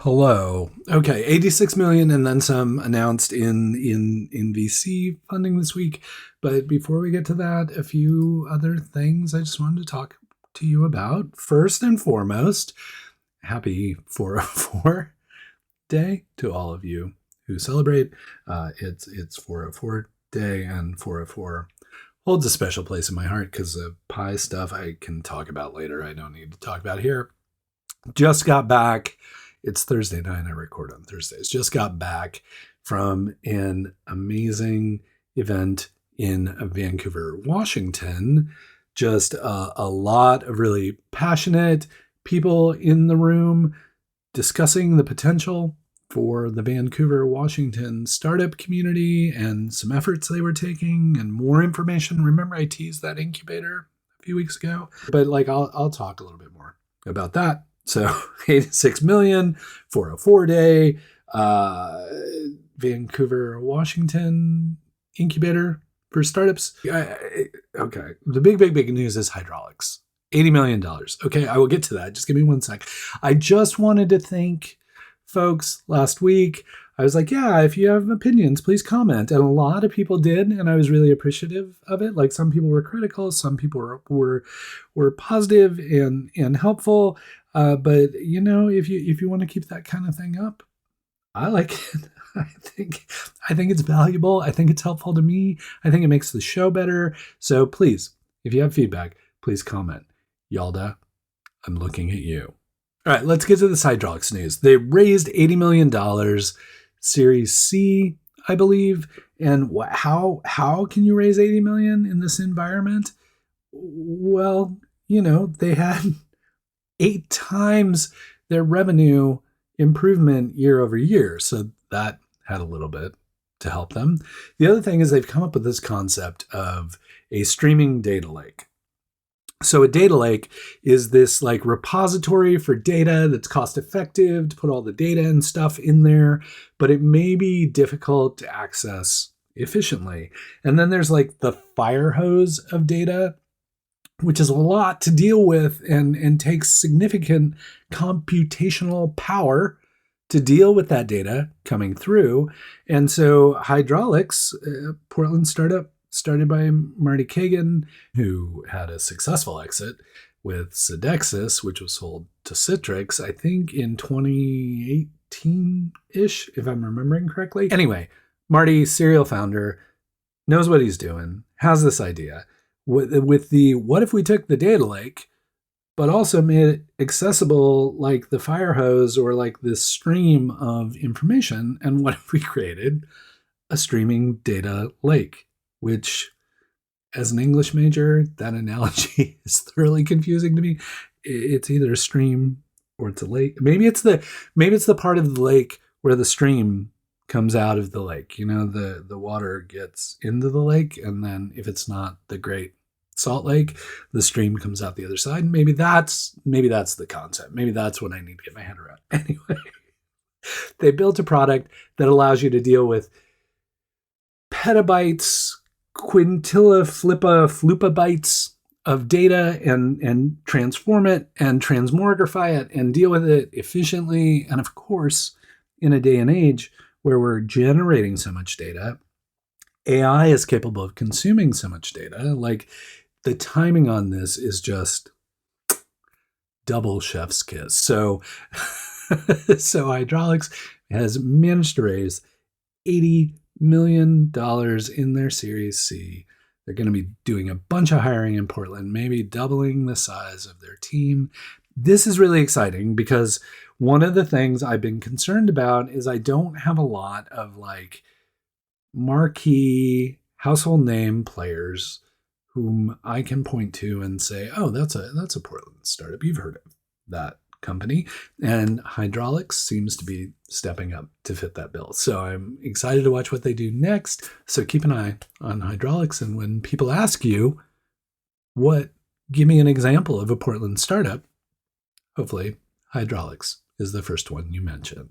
Hello. Okay, 86 million and then some announced in VC funding this week. But before we get to that, a few other things I just wanted to talk to you about. First and foremost, happy 404 day to all of you who celebrate. It's 404 day, and 404 holds a special place in my heart because of pie stuff I can talk about later. I don't need to talk about here. Just got back. It's Thursday night. I record on Thursdays. Just got back from an amazing event in Vancouver, Washington. Just a lot of really passionate people in the room discussing the potential for the Vancouver, Washington startup community and some efforts they were taking and more information. Remember I teased that incubator a few weeks ago? But I'll talk a little bit more about that. So 86 million, 404 day, Vancouver, Washington incubator for startups. Okay. The big news is hydraulics. $80 million. Okay. I will get to that. Just give me one sec. I just wanted to thank folks last week. I was like, yeah, if you have opinions, please comment. And a lot of people did. And I was really appreciative of it. Like some people were critical. Some people were positive and helpful. But you know, if you want to keep that kind of thing up, I like it. I think it's valuable. I think it's helpful to me. I think it makes the show better. So please, if you have feedback, please comment. Yalda, I'm looking at you. All right, let's get to this hydraulics news. They raised $80 million, Series C, I believe. And how can you raise $80 million in this environment? Well, you know, they had 8 times their revenue improvement year over year. So that had a little bit to help them. The other thing is they've come up with this concept of a streaming data lake. So a data lake is this like repository for data that's cost effective to put all the data and stuff in there, but it may be difficult to access efficiently. And then there's like the fire hose of data, which is a lot to deal with and takes significant computational power to deal with that data coming through. And so hydraulics, Portland startup, started by Marty Kagan, who had a successful exit with Sodexis, which was sold to Citrix, I think in 2018-ish, if I'm remembering correctly. Anyway, Marty, serial founder, knows what he's doing, has this idea. With the, what if we took the data lake, but also made it accessible like the fire hose or like this stream of information? And what if we created a streaming data lake? Which, as an English major, that analogy is thoroughly confusing to me. It's either a stream or it's a lake. Maybe it's the part of the lake where the stream comes out of the lake. You know, the water gets into the lake, and then if it's not the Great Salt Lake, the stream comes out the other side. Maybe that's the concept. Maybe that's what I need to get my head around. Anyway, they built a product that allows you to deal with petabytes, quintilla, flupa bytes of data and transform it and transmogrify it and deal with it efficiently. And of course, in a day and age where we're generating so much data, AI is capable of consuming so much data. Like, the timing on this is just double chef's kiss. So hydraulics has managed to raise $80 million in their Series C. They're going to be doing a bunch of hiring in Portland, maybe doubling the size of their team. This is really exciting because one of the things I've been concerned about is I don't have a lot of like marquee household name players whom I can point to and say, oh, that's a Portland startup. You've heard of that company. And hydraulics seems to be stepping up to fit that bill. So I'm excited to watch what they do next. So keep an eye on hydraulics. And when people ask you, give me an example of a Portland startup, hopefully hydraulics is the first one you mention.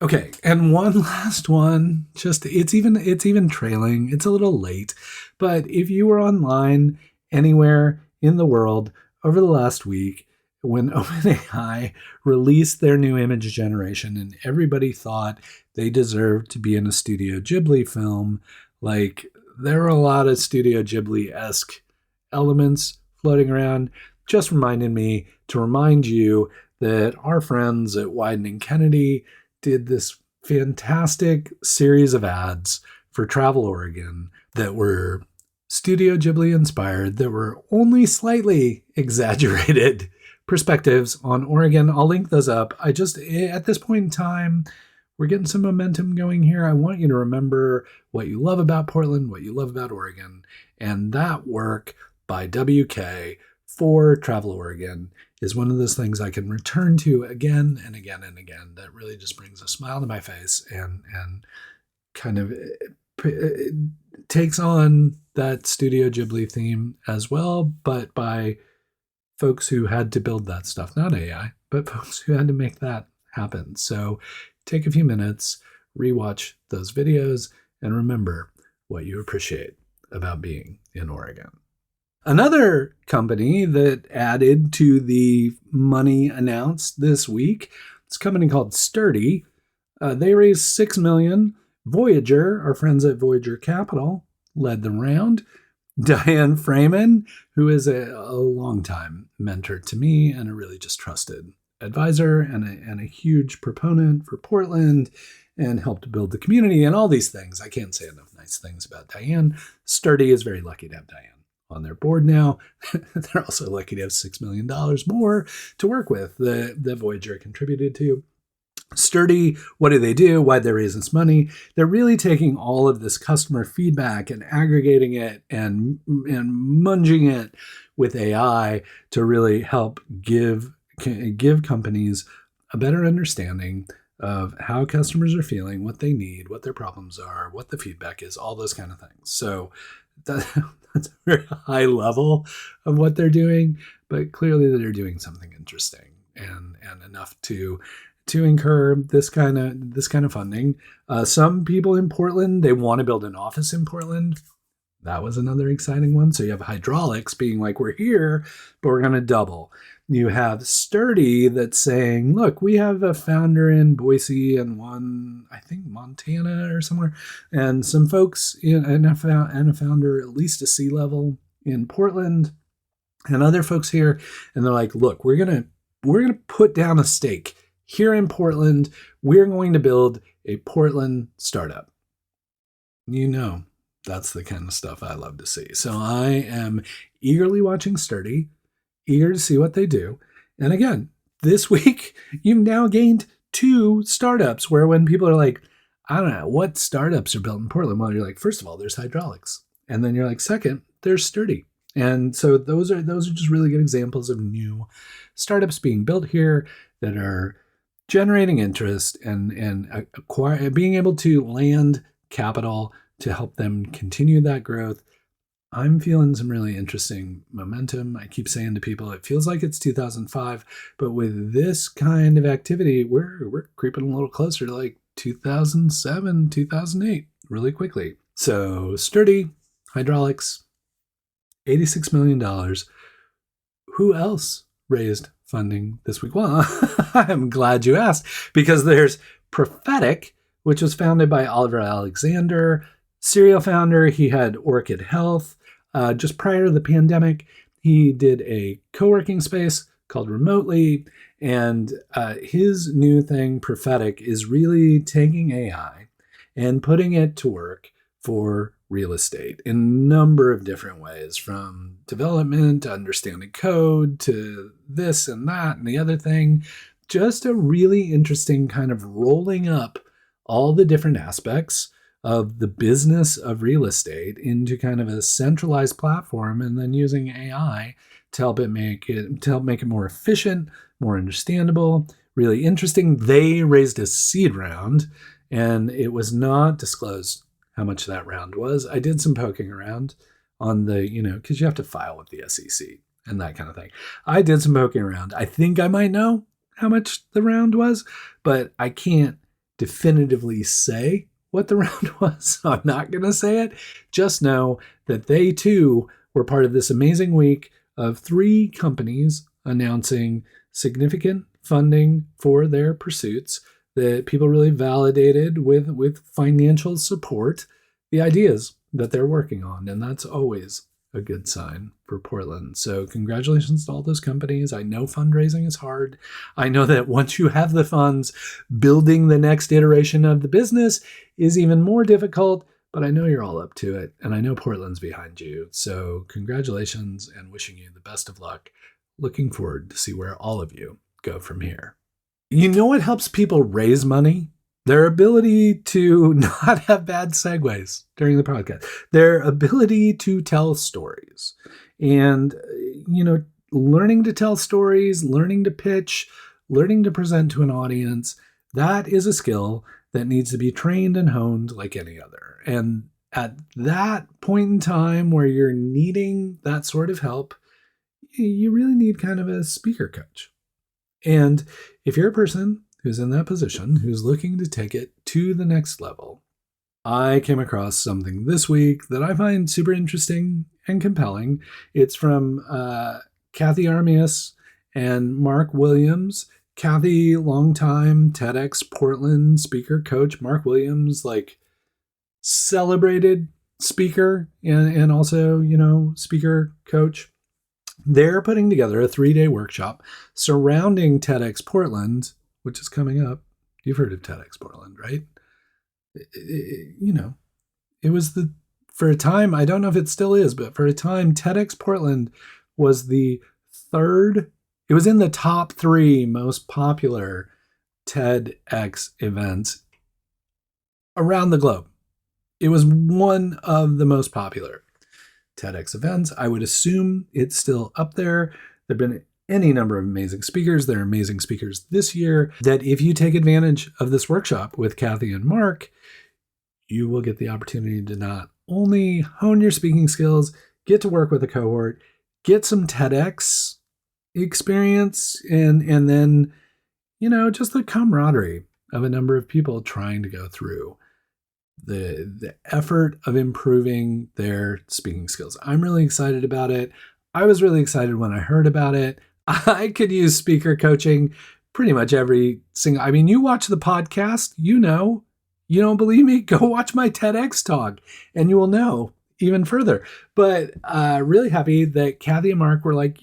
Okay, and one last one, it's even trailing. It's a little late, but if you were online anywhere in the world over the last week, when OpenAI released their new image generation and everybody thought they deserved to be in a Studio Ghibli film. Like, there were a lot of Studio Ghibli-esque elements floating around. Just reminded me to remind you that our friends at Widening Kennedy did this fantastic series of ads for Travel Oregon that were Studio Ghibli inspired, that were only slightly exaggerated perspectives on Oregon. I'll link those up. At this point in time, we're getting some momentum going here. I want you to remember what you love about Portland, what you love about Oregon, and that work by WK for Travel Oregon is one of those things I can return to again and again and again. That really just brings a smile to my face and kind of it takes on that Studio Ghibli theme as well, but by folks who had to build that stuff, not AI, but folks who had to make that happen. So take a few minutes, rewatch those videos, and remember what you appreciate about being in Oregon. Another company that added to the money announced this week is a company called Sturdy. They raised $6 million. Voyager, our friends at Voyager Capital, led the round. Diane Freeman, who is a longtime mentor to me and a really just trusted advisor and a huge proponent for Portland and helped build the community and all these things. I can't say enough nice things about Diane. Sturdy is very lucky to have Diane on their board now. They're also lucky to have $6 million more to work with that Voyager contributed to. Sturdy, what do? Why'd they raise this money? They're really taking all of this customer feedback and aggregating it and munging it with AI to really help give companies a better understanding of how customers are feeling, what they need, what their problems are, what the feedback is, all those kind of things. So that's a very high level of what they're doing, but clearly they're doing something interesting and enough to incur this kind of funding. Some people in Portland, they want to build an office in Portland. That was another exciting one. So you have Hydraulics being like, we're here, but we're going to double. You have Sturdy that's saying, look, we have a founder in Boise and one, I think, Montana or somewhere, and some folks and a founder, at least a C-level in Portland, and other folks here. And they're like, look, we're going to put down a stake here in Portland. We're going to build a Portland startup. That's the kind of stuff I love to see. So I am eagerly watching Sturdy, eager to see what they do. And again, this week, you've now gained 2 startups where when people are like, I don't know, what startups are built in Portland? Well, you're like, first of all, there's Hydraulics. And then you're like, second, there's Sturdy. And so those are just really good examples of new startups being built here that are generating interest and being able to land capital to help them continue that growth. I'm feeling some really interesting momentum. I keep saying to people, it feels like it's 2005, but with this kind of activity, we're creeping a little closer to like 2007, 2008, really quickly. So Sturdy, Hydraulics, $86 million. Who else raised funding this week? Well, I'm glad you asked, because there's Prophetic, which was founded by Oliver Alexander, serial founder. He had Orchid Health. Just prior to the pandemic, he did a co-working space called Remotely. And his new thing, Prophetic, is really taking AI and putting it to work for real estate in a number of different ways, from development to understanding code to this and that and the other thing. Just a really interesting kind of rolling up all the different aspects of the business of real estate into kind of a centralized platform, and then using AI to help make it more efficient, more understandable, really interesting. They raised a seed round, and it was not disclosed how much that round was. I did some poking around on the, because you have to file with the SEC and that kind of thing. I did some poking around. I think I might know how much the round was, but I can't definitively say what the round was, so I'm not going to say it. Just know that they too were part of this amazing week of 3 companies announcing significant funding for their pursuits, that people really validated with financial support the ideas that they're working on. And that's always a good sign for Portland. So congratulations to all those companies. I know fundraising is hard. I know that once you have the funds, building the next iteration of the business is even more difficult, but I know you're all up to it. And I know Portland's behind you. So congratulations and wishing you the best of luck. Looking forward to see where all of you go from here. You know what helps people raise money? Their ability to not have bad segues during the podcast. Their ability to tell stories. And, learning to tell stories, learning to pitch, learning to present to an audience, that is a skill that needs to be trained and honed like any other. And at that point in time where you're needing that sort of help, you really need kind of a speaker coach. And if you're a person who's in that position, who's looking to take it to the next level, I came across something this week that I find super interesting and compelling. It's from Kathy Armias and Mark Williams. Kathy, longtime TEDx Portland speaker coach. Mark Williams, celebrated speaker and also, speaker coach. They're putting together a 3-day workshop surrounding TEDx Portland, which is coming up. You've heard of TEDx Portland, right? It was for a time, I don't know if it still is, but for a time, TEDx Portland was it was in the top 3 most popular TEDx events around the globe. It was one of the most popular TEDx events. I would assume it's still up there. There have been any number of amazing speakers. There are amazing speakers this year that if you take advantage of this workshop with Kathy and Mark, you will get the opportunity to not only hone your speaking skills, get to work with a cohort, get some TEDx experience, and then, just the camaraderie of a number of people trying to go through the effort of improving their speaking skills. I'm really excited about it. I was really excited when I heard about it. I could use speaker coaching pretty much every single, you watch the podcast, you don't believe me? Go watch my TEDx talk and you will know even further. But really happy that Kathy and Mark were like,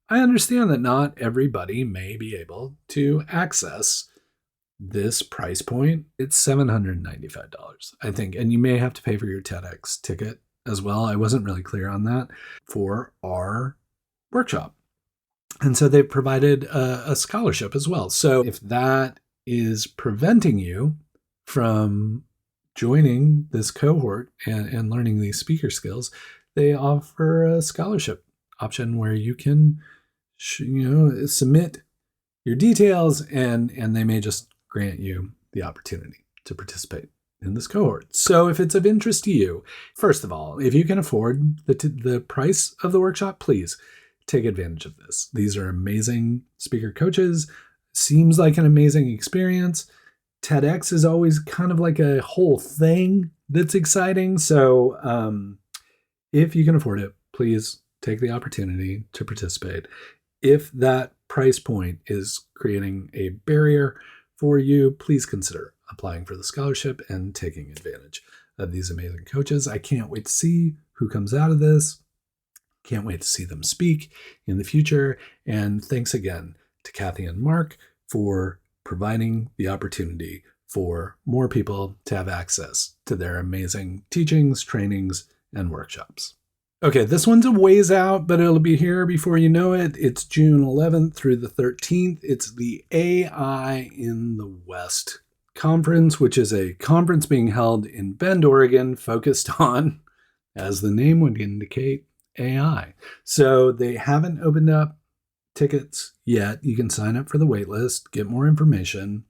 I understand that not everybody may be able to access this price point. It's $795, I think. And you may have to pay for your TEDx ticket as well. I wasn't really clear on that for our workshop. And so they've provided a scholarship as well. So if that is preventing you from joining this cohort and learning these speaker skills, they offer a scholarship option where you can, submit your details and they may just grant you the opportunity to participate in this cohort. So if it's of interest to you, first of all, if you can afford the price of the workshop, please take advantage of this. These are amazing speaker coaches. Seems like an amazing experience. TEDx is always kind of like a whole thing that's exciting. So if you can afford it, please take the opportunity to participate. If that price point is creating a barrier for you, please consider applying for the scholarship and taking advantage of these amazing coaches. I can't wait to see who comes out of this. Can't wait to see them speak in the future. And thanks again to Kathy and Mark for providing the opportunity for more people to have access to their amazing teachings, trainings, and workshops. Okay, this one's a ways out, but it'll be here before you know it. It's June 11th through the 13th. It's the AI in the West conference, which is a conference being held in Bend, Oregon, focused on, as the name would indicate, AI. So they haven't opened up tickets yet. You can sign up for the wait list, get more information.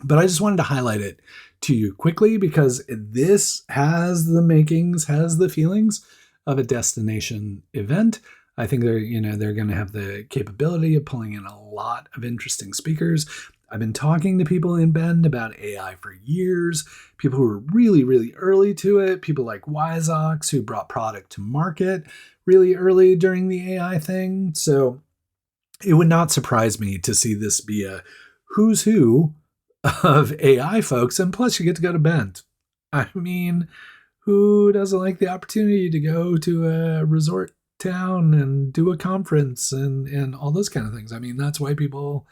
But I just wanted to highlight it to you quickly because this has the makings, has the feelings of a destination event. I think they're going to have the capability of pulling in a lot of interesting speakers. I've been talking to people in Bend about AI for years, people who are really, really early to it, people like Wiseox who brought product to market really early during the AI thing. So it would not surprise me to see this be a who's who of AI folks. And plus, you get to go to Bend. I mean, who doesn't like the opportunity to go to a resort town and do a conference and all those kind of things? I mean, that's why people,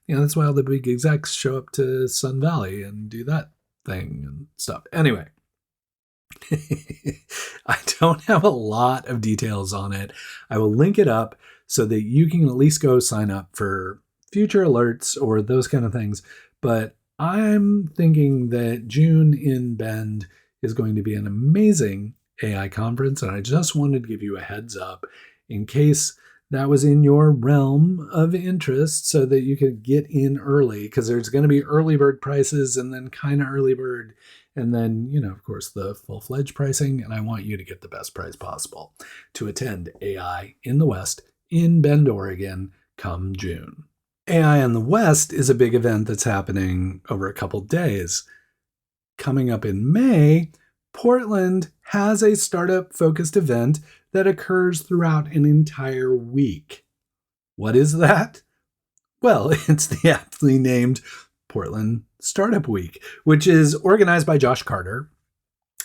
that's why all the big execs show up to Sun Valley and do that thing and stuff. Anyway, I don't have a lot of details on it. I will link it up so that you can at least go sign up for future alerts or those kind of things. But I'm thinking that June in Bend is going to be an amazing AI conference. And I just wanted to give you a heads up in case that was in your realm of interest so that you could get in early, because there's going to be early bird prices and then kind of early bird. And then, of course, the full-fledged pricing. And I want you to get the best price possible to attend AI in the West in Bend, Oregon, come June. AI in the West is a big event that's happening over a couple days. Coming up in May, Portland has a startup-focused event that occurs throughout an entire week. What is that? Well, it's the aptly named Portland Startup Week, which is organized by Josh Carter.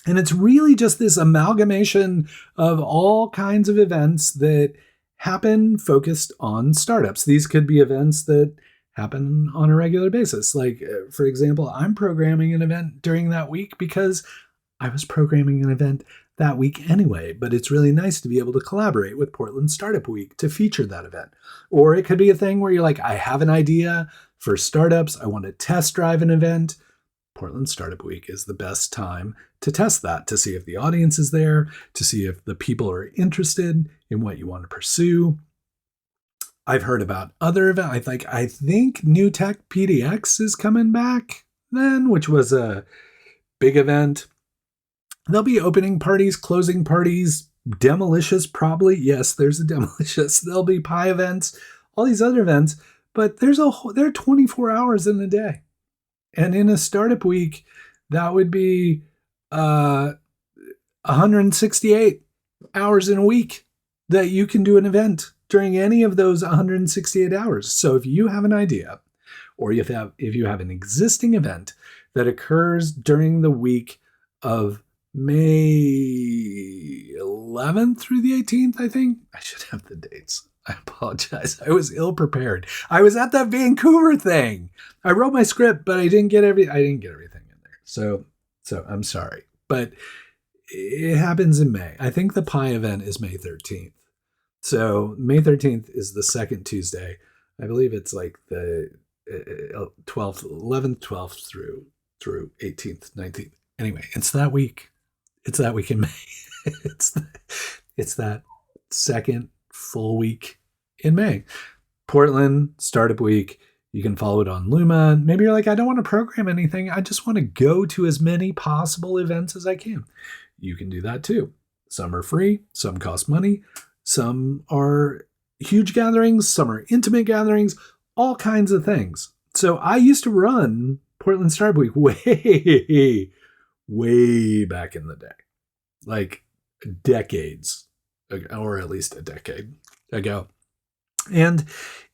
And it's really just this amalgamation of all kinds of events that happen focused on startups. These could be events that happen on a regular basis. Like, for example, I'm programming an event during that week because I was programming an event that week anyway, but it's really nice to be able to collaborate with Portland Startup Week to feature that event. Or it could be a thing where you're like, I have an idea for startups. I want to test drive an event. Portland Startup Week is the best time to test that, to see if the audience is there, to see if the people are interested in what you want to pursue. I've heard about other events. I think New Tech PDX is coming back then, which was a big event. There'll be opening parties, closing parties, Demolicious probably. Yes, there's a Demolicious. There'll be pie events, all these other events, but there are 24 hours in a day. And in a startup week, that would be 168 hours in a week that you can do an event during any of those 168 hours. So if you have an idea, or if you have an existing event that occurs during the week of May 11th through the 18th, I think. I should have the dates. I apologize. I was ill prepared. I was at that Vancouver thing. I wrote my script, but I didn't get everything in there. So I'm sorry. But it happens in May. I think the pie event is May 13th. So May 13th is the second Tuesday. I believe it's like the 12th, 11th, 12th through 18th, 19th. Anyway, it's that week. It's that week in May. it's that second full week in May. Portland Startup Week. You can follow it on Luma. Maybe you're like, I don't want to program anything. I just want to go to as many possible events as I can. You can do that too. Some are free. Some cost money. Some are huge gatherings. Some are intimate gatherings. All kinds of things. So I used to run Portland Startup Week way back in the day, like decades ago, or at least a decade ago. And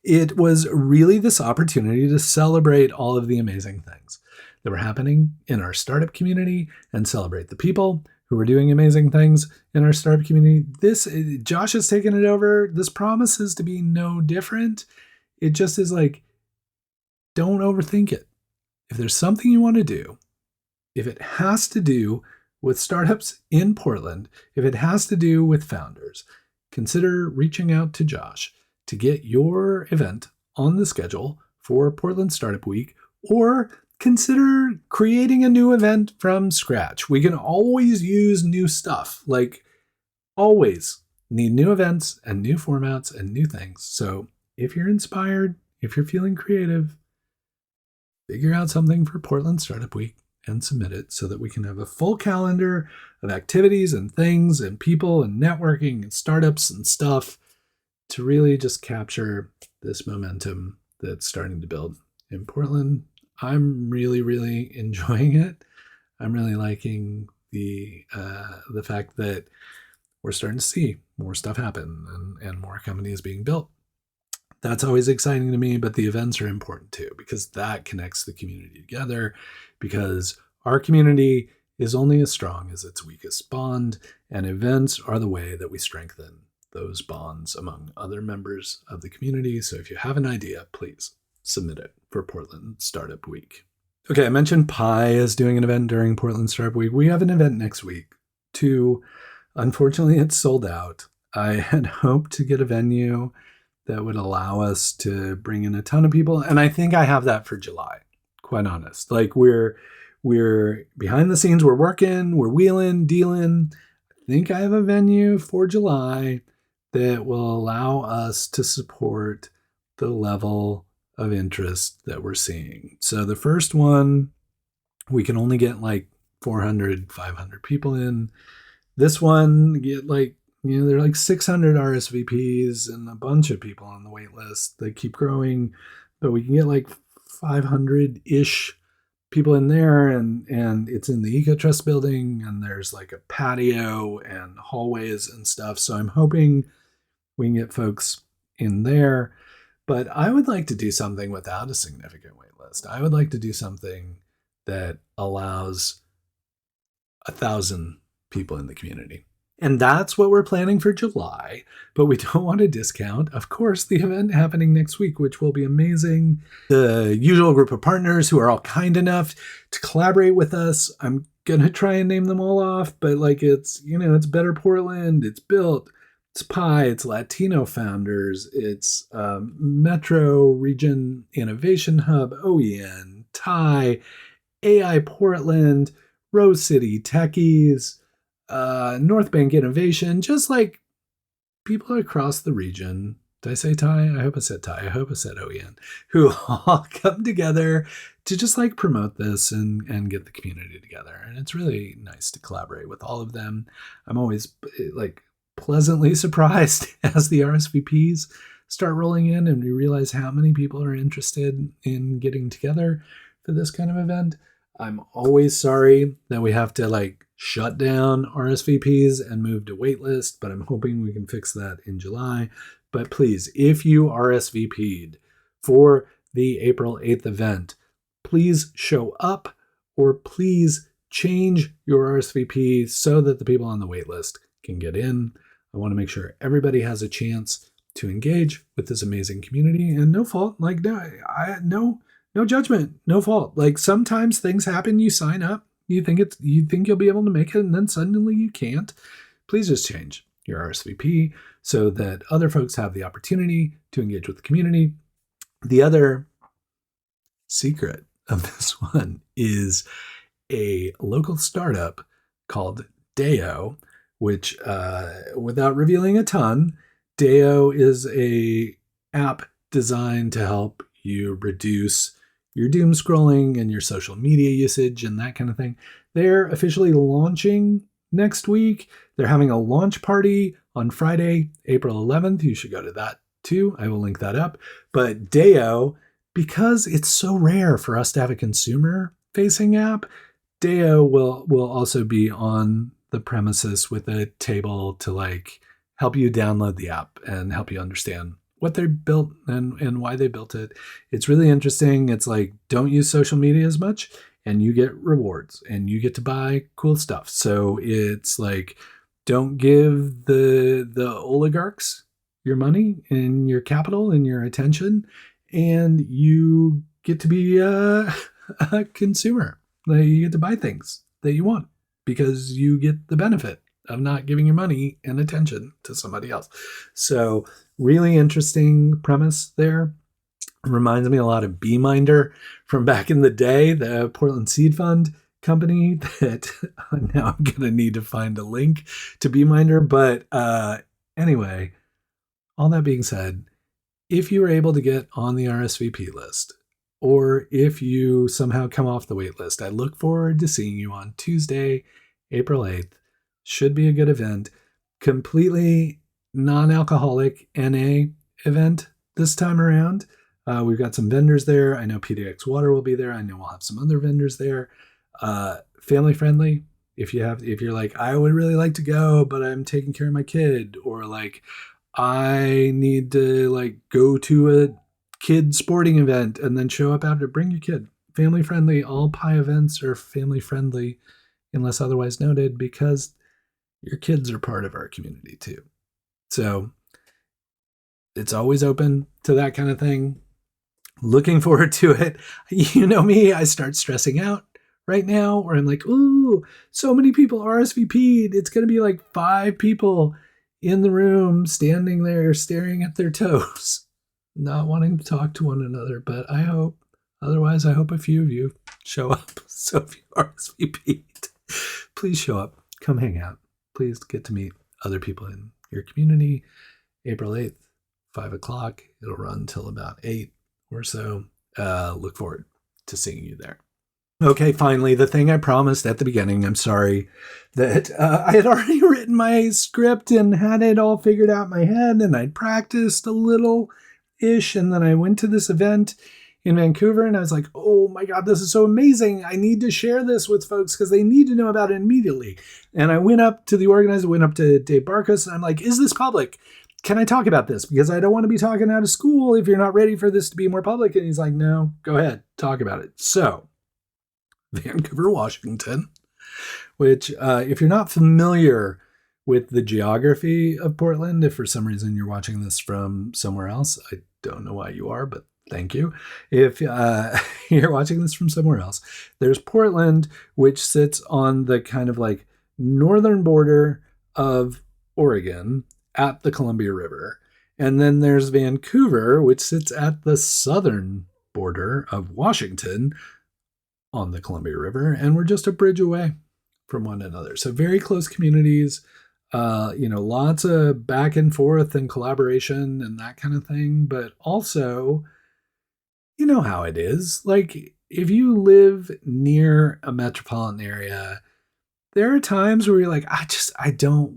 it was really this opportunity to celebrate all of the amazing things that were happening in our startup community and celebrate the people who were doing amazing things in our startup community. Josh has taken it over. This promises to be no different. It just is like, don't overthink it. If there's something you want to do, if it has to do with startups in Portland, if it has to do with founders, consider reaching out to Josh to get your event on the schedule for Portland Startup Week, or consider creating a new event from scratch. We can always use new stuff, like always need new events and new formats and new things. So if you're inspired, if you're feeling creative, figure out something for Portland Startup Week and submit it so that we can have a full calendar of activities and things and people and networking and startups and stuff to really just capture this momentum that's starting to build in Portland. I'm really, really enjoying it. I'm really liking the fact that we're starting to see more stuff happen and more companies being built. That's always exciting to me, but the events are important too, because that connects the community together, because our community is only as strong as its weakest bond, and events are the way that we strengthen those bonds among other members of the community. So if you have an idea, please submit it for Portland Startup Week. Okay, I mentioned Pi is doing an event during Portland Startup Week. We have an event next week too. Unfortunately, it's sold out. I had hoped to get a venue that would allow us to bring in a ton of people, and I think I have that for July. Quite honest, like we're behind the scenes, we're working, we're wheeling, dealing. I think I have a venue for July that will allow us to support the level of interest that we're seeing. So the first one, we can only get like 400, 500 people in. This one, get like, there are like 600 RSVPs and a bunch of people on the wait list. They keep growing, but we can get like 500-ish people in there, and it's in the EcoTrust building, and there's like a patio and hallways and stuff. So I'm hoping we can get folks in there. But I would like to do something without a significant wait list. I would like to do something that allows 1,000 people in the community. And that's what we're planning for July, but we don't want to discount, of course, the event happening next week, which will be amazing. The usual group of partners who are all kind enough to collaborate with us. I'm going to try and name them all off, but like it's Better Portland, it's Built, it's Pi, it's Latino Founders, it's Metro Region Innovation Hub, OEN, TIE, AI Portland, Rose City Techies, North Bank Innovation, just like people across the region. Did I say TIE? I hope I said TIE. I hope I said OEN, who all come together to just like promote this and get the community together. And it's really nice to collaborate with all of them. I'm always like pleasantly surprised as the RSVPs start rolling in and we realize how many people are interested in getting together for this kind of event. I'm always sorry that we have to like shut down RSVPs and move to waitlist, but I'm hoping we can fix that in July. But please, if you RSVP'd for the April 8th event, please show up or please change your RSVP so that the people on the waitlist can get in. I want to make sure everybody has a chance to engage with this amazing community, and no fault, like no judgment, no fault. Like sometimes things happen, you sign up, you think you'll be able to make it, and then suddenly you can't. Please just change your RSVP so that other folks have the opportunity to engage with the community. The other secret of this one is a local startup called Deo, which, without revealing a ton, Deo is a app designed to help you reduce your doom scrolling and your social media usage and that kind of thing. They're officially launching next week. They're having a launch party on Friday, April 11th. You should go to that too. I will link that up. But Deo, because it's so rare for us to have a consumer-facing app, Deo will also be on the premises with a table to like help you download the app and help you understand what they built and why they built it. It's really interesting. It's like, don't use social media as much and you get rewards and you get to buy cool stuff. So it's like, don't give the oligarchs your money and your capital and your attention, and you get to be a consumer. Like, you get to buy things that you want because you get the benefit of not giving your money and attention to somebody else. So really interesting premise there. Reminds me a lot of BeMinder from back in the day, the Portland Seed Fund company that now I'm going to need to find a link to BeMinder. But anyway, all that being said, if you were able to get on the RSVP list, or if you somehow come off the wait list, I look forward to seeing you on Tuesday, April 8th. Should be a good event. Completely non-alcoholic NA event this time around. We've got some vendors there. I know PDX Water will be there. I know we'll have some other vendors there. Family friendly. If you're like, I would really like to go, but I'm taking care of my kid, or like, I need to like go to a kid sporting event and then show up after. Bring your kid. Family friendly. All pie events are family friendly unless otherwise noted, because your kids are part of our community too. So it's always open to that kind of thing. Looking forward to it. You know me, I start stressing out right now where I'm like, ooh, so many people RSVP'd. It's going to be like 5 people in the room standing there staring at their toes, not wanting to talk to one another. But I hope, otherwise, I hope a few of you show up. So if you RSVP'd, please show up. Come hang out. Please get to meet other people in your community. April 8th, 5 o'clock. It'll run till about 8 or so. Look forward to seeing you there. Okay, finally, the thing I promised at the beginning. I'm sorry that I had already written my script and had it all figured out in my head, and I'd practiced a little-ish, and then I went to this event in Vancouver, and I was like, oh my God, this is so amazing. I need to share this with folks because they need to know about it immediately. And I went up to the organizer, went up to Dave Barkos, and I'm like, is this public? Can I talk about this? Because I don't want to be talking out of school if you're not ready for this to be more public. And he's like, no, go ahead, talk about it. So, Vancouver, Washington, which if you're not familiar with the geography of Portland, if for some reason you're watching this from somewhere else, I don't know why you are, but thank you. If you're watching this from somewhere else, there's Portland, which sits on the kind of like northern border of Oregon at the Columbia River. And then there's Vancouver, which sits at the southern border of Washington on the Columbia River. And we're just a bridge away from one another. So very close communities, lots of back and forth and collaboration and that kind of thing. But also, you know how it is. Like if you live near a metropolitan area, there are times where you're like,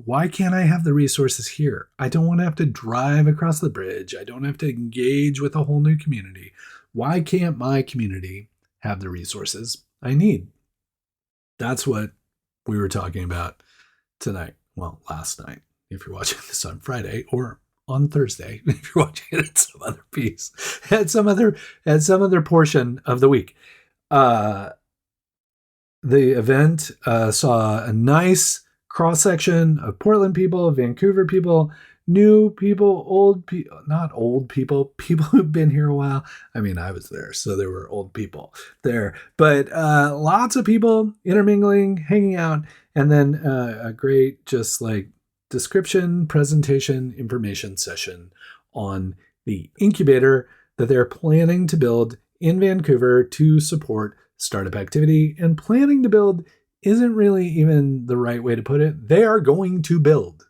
why can't I have the resources here? I don't want to have to drive across the bridge. I don't have to engage with a whole new community. Why can't my community have the resources I need? That's what we were talking about tonight. Well, last night, if you're watching this on Friday, or on Thursday, if you're watching it at some other piece, at some other portion of the week. The event saw a nice cross-section of Portland people, Vancouver people, new people, old people, not old people, people who've been here a while. I mean, I was there, so there were old people there. But lots of people intermingling, hanging out, and then a great just like description, presentation, information session on the incubator that they're planning to build in Vancouver to support startup activity. And planning to build isn't really even the right way to put it. They are going to build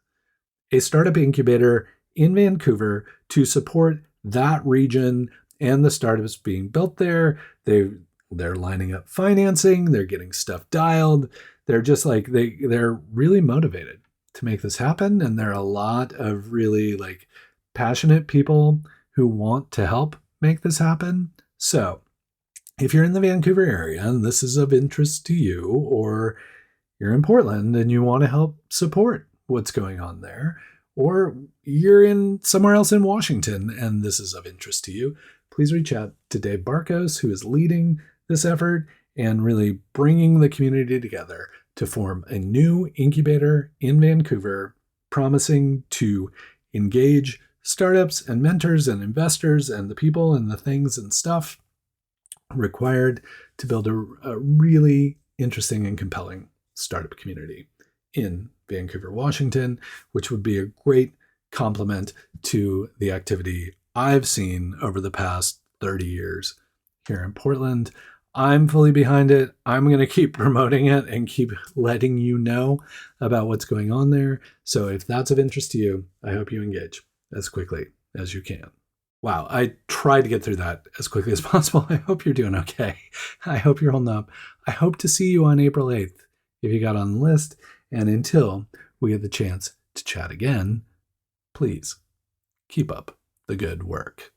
a startup incubator in Vancouver to support that region and the startups being built there. They're lining up financing. They're getting stuff dialed. They're just like, they're really motivated to make this happen. And there are a lot of really like passionate people who want to help make this happen. So if you're in the Vancouver area and this is of interest to you, or you're in Portland and you want to help support what's going on there, or you're in somewhere else in Washington and this is of interest to you, please reach out to Dave Barkos, who is leading this effort and really bringing the community together to form a new incubator in Vancouver, promising to engage startups and mentors and investors and the people and the things and stuff required to build a really interesting and compelling startup community in Vancouver, Washington, which would be a great complement to the activity I've seen over the past 30 years here in Portland. I'm fully behind it. I'm going to keep promoting it and keep letting you know about what's going on there. So if that's of interest to you, I hope you engage as quickly as you can. Wow, I tried to get through that as quickly as possible. I hope you're doing okay. I hope you're holding up. I hope to see you on April 8th if you got on the list. And until we get the chance to chat again, please keep up the good work.